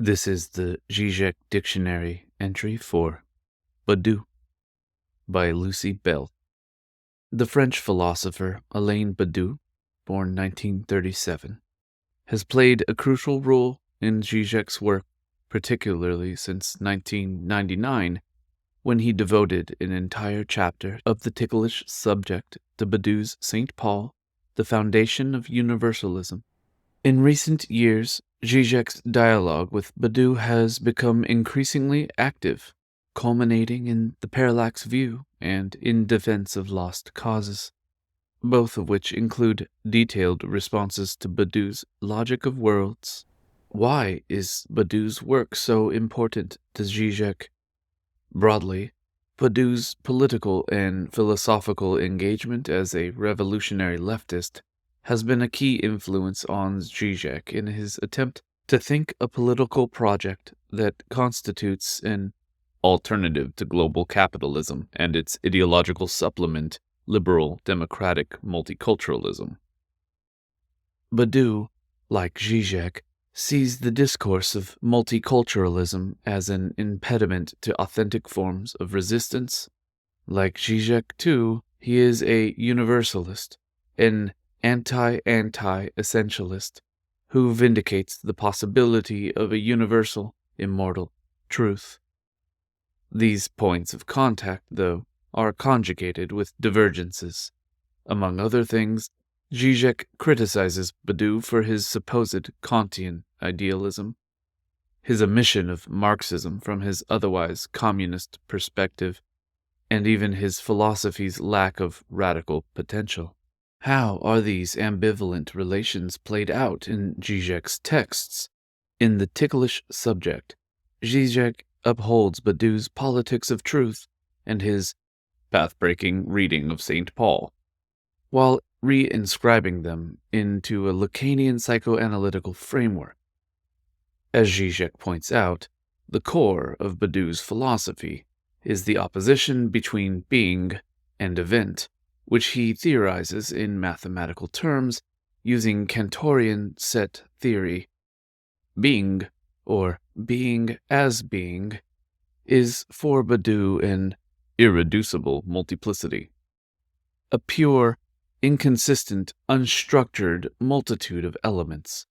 This is the Žižek Dictionary entry for Badiou by Lucy Bell. The French philosopher Alain Badiou, born 1937, has played a crucial role in Žižek's work, particularly since 1999, when he devoted an entire chapter of the ticklish subject to Badiou's St. Paul, the Foundation of Universalism. In recent years, Žižek's dialogue with Badiou has become increasingly active, culminating in the parallax view and in defense of lost causes, both of which include detailed responses to Badiou's logic of worlds. Why is Badiou's work so important to Žižek? Broadly, Badiou's political and philosophical engagement as a revolutionary leftist has been a key influence on Žižek in his attempt to think a political project that constitutes an alternative to global capitalism and its ideological supplement, liberal democratic multiculturalism. Badiou, like Žižek, sees the discourse of multiculturalism as an impediment to authentic forms of resistance. Like Žižek, too, he is a universalist, an anti-essentialist, who vindicates the possibility of a universal, immortal truth. These points of contact, though, are conjugated with divergences. Among other things, Žižek criticizes Badiou for his supposed Kantian idealism, his omission of Marxism from his otherwise communist perspective, and even his philosophy's lack of radical potential. How are these ambivalent relations played out in Žižek's texts? In the ticklish subject, Žižek upholds Badiou's politics of truth and his path-breaking reading of St. Paul, while reinscribing them into a Lacanian psychoanalytical framework. As Žižek points out, the core of Badiou's philosophy is the opposition between being and event, which he theorizes in mathematical terms using Cantorian set theory. Being, or being as being, is for Badiou an irreducible multiplicity, a pure, inconsistent, unstructured multitude of elements.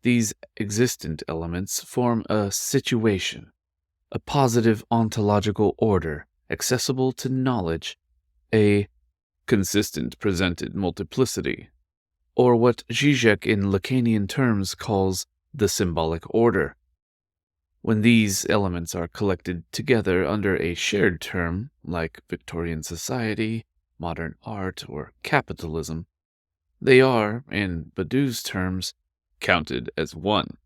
These existent elements form a situation, a positive ontological order accessible to knowledge, a consistent presented multiplicity, or what Žižek in Lacanian terms calls the symbolic order. When these elements are collected together under a shared term, like Victorian society, modern art, or capitalism, they are, in Badiou's terms, counted as one.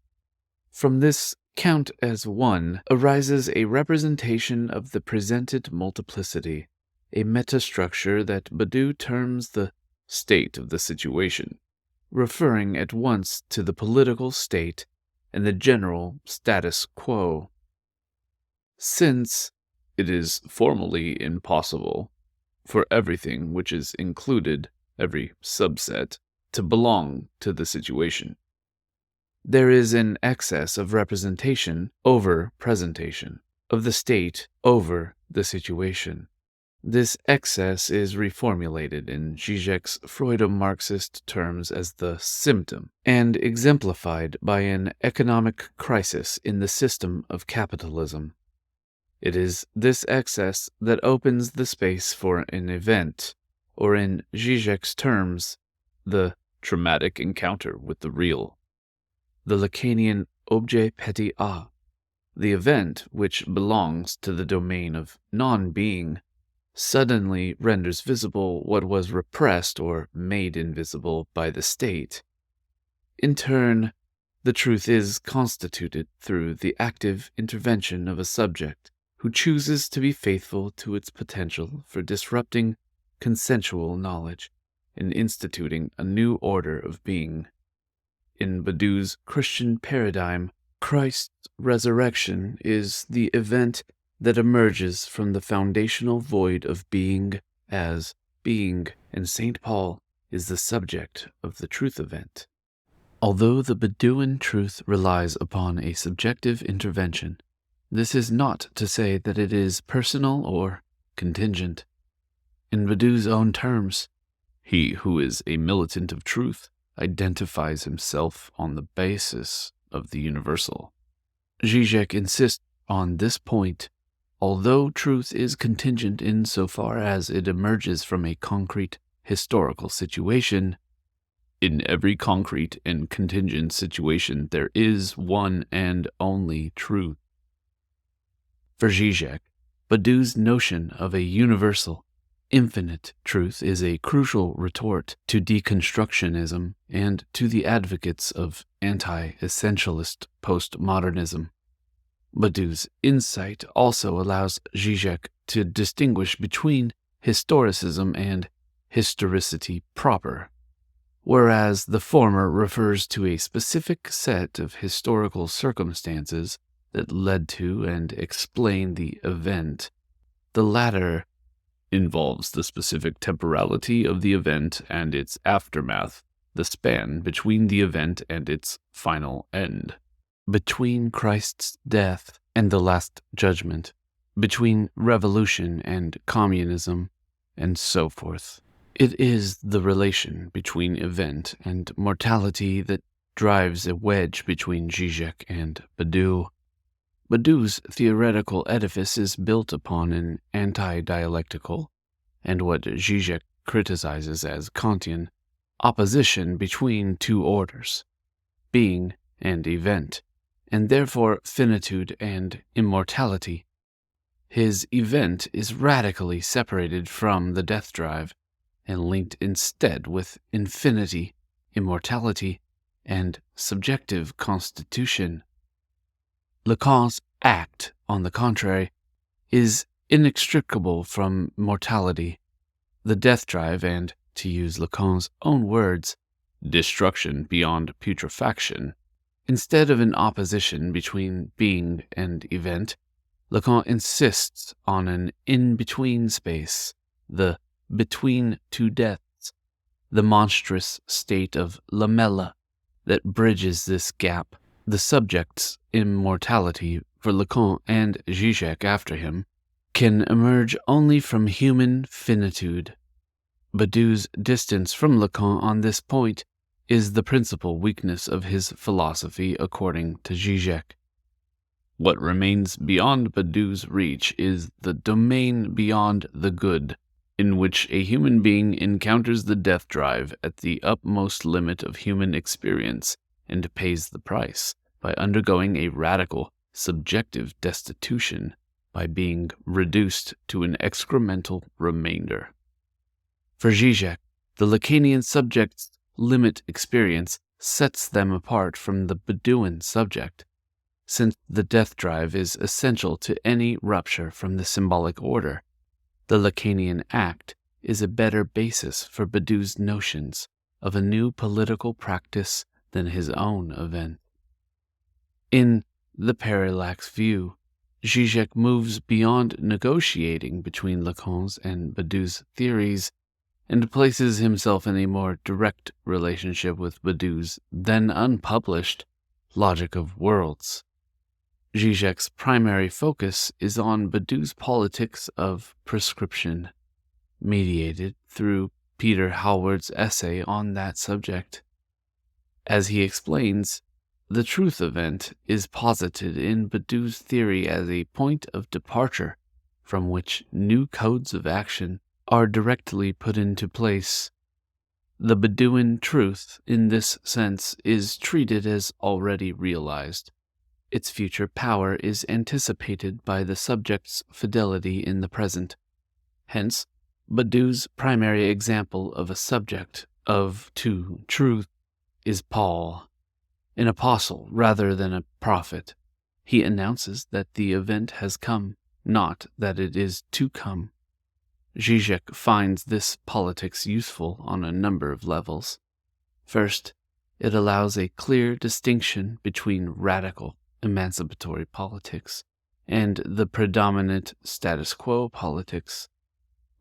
From this count as one arises a representation of the presented multiplicity, a metastructure that Badiou terms the state of the situation, referring at once to the political state and the general status quo. Since it is formally impossible for everything which is included, every subset, to belong to the situation, there is an excess of representation over presentation, of the state over the situation. This excess is reformulated in Žižek's Freudo-Marxist terms as the symptom, and exemplified by an economic crisis in the system of capitalism. It is this excess that opens the space for an event, or in Žižek's terms, the traumatic encounter with the real, the Lacanian objet petit a, the event which belongs to the domain of non-being, suddenly renders visible what was repressed or made invisible by the state. In turn, the truth is constituted through the active intervention of a subject who chooses to be faithful to its potential for disrupting consensual knowledge and instituting a new order of being. In Badiou's Christian paradigm, Christ's resurrection is the event that emerges from the foundational void of being as being, and St. Paul is the subject of the truth event. Although the Bedouin truth relies upon a subjective intervention, this is not to say that it is personal or contingent. In Badiou's own terms, he who is a militant of truth identifies himself on the basis of the universal. Žižek insists on this point. Although truth is contingent insofar as it emerges from a concrete historical situation, in every concrete and contingent situation there is one and only truth. For Žižek, Badiou's notion of a universal, infinite truth is a crucial retort to deconstructionism and to the advocates of anti-essentialist postmodernism. Badiou's insight also allows Žižek to distinguish between historicism and historicity proper, whereas the former refers to a specific set of historical circumstances that led to and explain the event. The latter involves the specific temporality of the event and its aftermath, the span between the event and its final end, between Christ's death and the Last Judgment, between revolution and communism, and so forth. It is the relation between event and mortality that drives a wedge between Žižek and Badiou. Badiou's theoretical edifice is built upon an anti-dialectical, and what Žižek criticizes as Kantian, opposition between two orders, being and event, and therefore finitude and immortality. His event is radically separated from the death drive and linked instead with infinity, immortality, and subjective constitution. Lacan's act, on the contrary, is inextricable from mortality. The death drive and, to use Lacan's own words, destruction beyond putrefaction. Instead of an opposition between being and event, Lacan insists on an in-between space, the between two deaths, the monstrous state of lamella that bridges this gap. The subject's immortality, for Lacan and Žižek after him, can emerge only from human finitude. Badiou's distance from Lacan on this point is the principal weakness of his philosophy according to Žižek. What remains beyond Badiou's reach is the domain beyond the good, in which a human being encounters the death drive at the utmost limit of human experience and pays the price by undergoing a radical, subjective destitution, by being reduced to an excremental remainder. For Žižek, the Lacanian subject's limit experience sets them apart from the Bedouin subject, since the death drive is essential to any rupture from the symbolic order. The Lacanian act is a better basis for Badiou's notions of a new political practice than his own event. In the parallax view, Žižek moves beyond negotiating between Lacan's and Badiou's theories and places himself in a more direct relationship with Badiou's then unpublished Logic of Worlds. Žižek's primary focus is on Badiou's politics of prescription, mediated through Peter Hallward's essay on that subject. As he explains, the truth event is posited in Badiou's theory as a point of departure from which new codes of action are directly put into place. The Bedouin truth, in this sense, is treated as already realized. Its future power is anticipated by the subject's fidelity in the present. Hence, Badiou's primary example of a subject to truth is Paul, an apostle rather than a prophet. He announces that the event has come, not that it is to come. Žižek finds this politics useful on a number of levels. First, it allows a clear distinction between radical, emancipatory politics and the predominant status quo politics,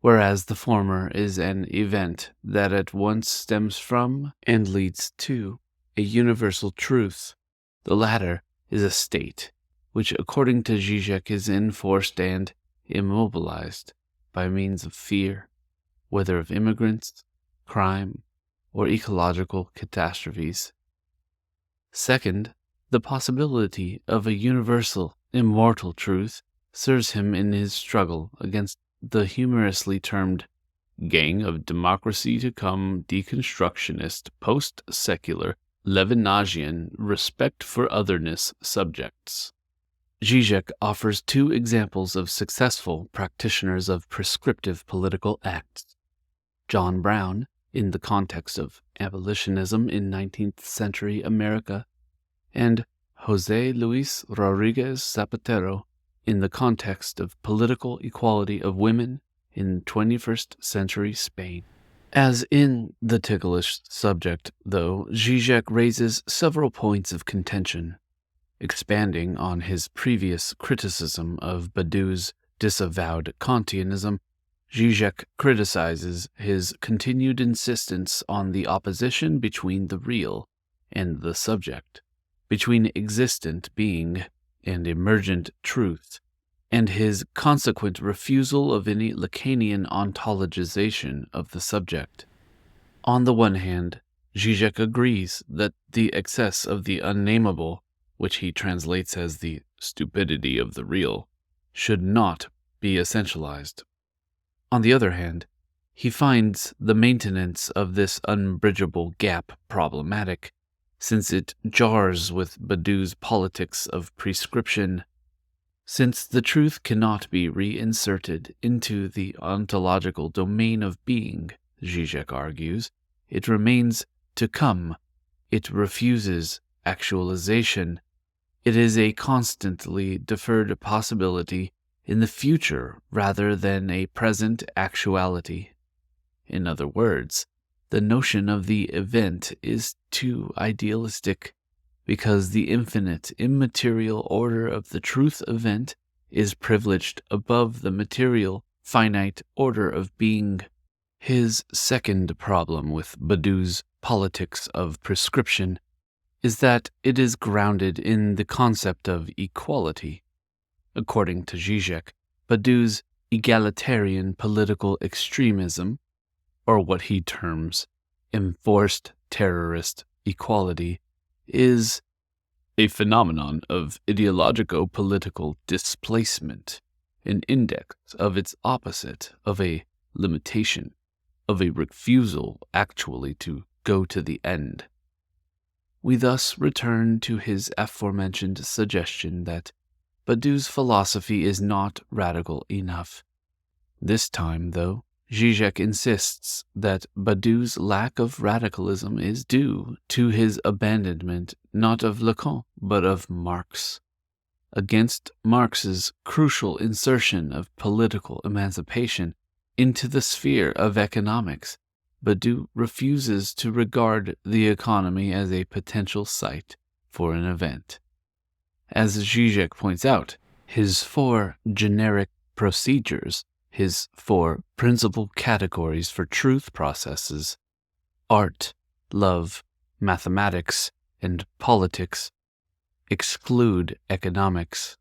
whereas the former is an event that at once stems from and leads to a universal truth. The latter is a state, which according to Žižek is enforced and immobilized by means of fear, whether of immigrants, crime, or ecological catastrophes. Second, the possibility of a universal, immortal truth serves him in his struggle against the humorously termed gang of democracy to come deconstructionist, post-secular, Levinasian respect for otherness subjects. Žižek offers two examples of successful practitioners of prescriptive political acts. John Brown, in the context of abolitionism in 19th century America, and José Luis Rodríguez Zapatero, in the context of political equality of women in 21st century Spain. As in the ticklish subject, though, Žižek raises several points of contention. Expanding on his previous criticism of Badiou's disavowed Kantianism, Žižek criticizes his continued insistence on the opposition between the real and the subject, between existent being and emergent truth, and his consequent refusal of any Lacanian ontologization of the subject. On the one hand, Žižek agrees that the excess of the unnameable, which he translates as the stupidity of the real, should not be essentialized. On the other hand, he finds the maintenance of this unbridgeable gap problematic, since it jars with Badiou's politics of prescription. Since the truth cannot be reinserted into the ontological domain of being, Žižek argues, it remains to come. It refuses actualization. It is a constantly deferred possibility in the future rather than a present actuality. In other words, the notion of the event is too idealistic, because the infinite, immaterial order of the truth event is privileged above the material, finite order of being. His second problem with Badiou's politics of prescription is that it is grounded in the concept of equality. According to Žižek, Badiou's egalitarian political extremism, or what he terms enforced terrorist equality, is a phenomenon of ideologico-political displacement, an index of its opposite, of a limitation, of a refusal actually to go to the end. We thus return to his aforementioned suggestion that Badiou's philosophy is not radical enough. This time, though, Žižek insists that Badiou's lack of radicalism is due to his abandonment not of Lacan but of Marx. Against Marx's crucial insertion of political emancipation into the sphere of economics, Badiou refuses to regard the economy as a potential site for an event. As Žižek points out, his four generic procedures, his four principal categories for truth processes, art, love, mathematics, and politics, exclude economics.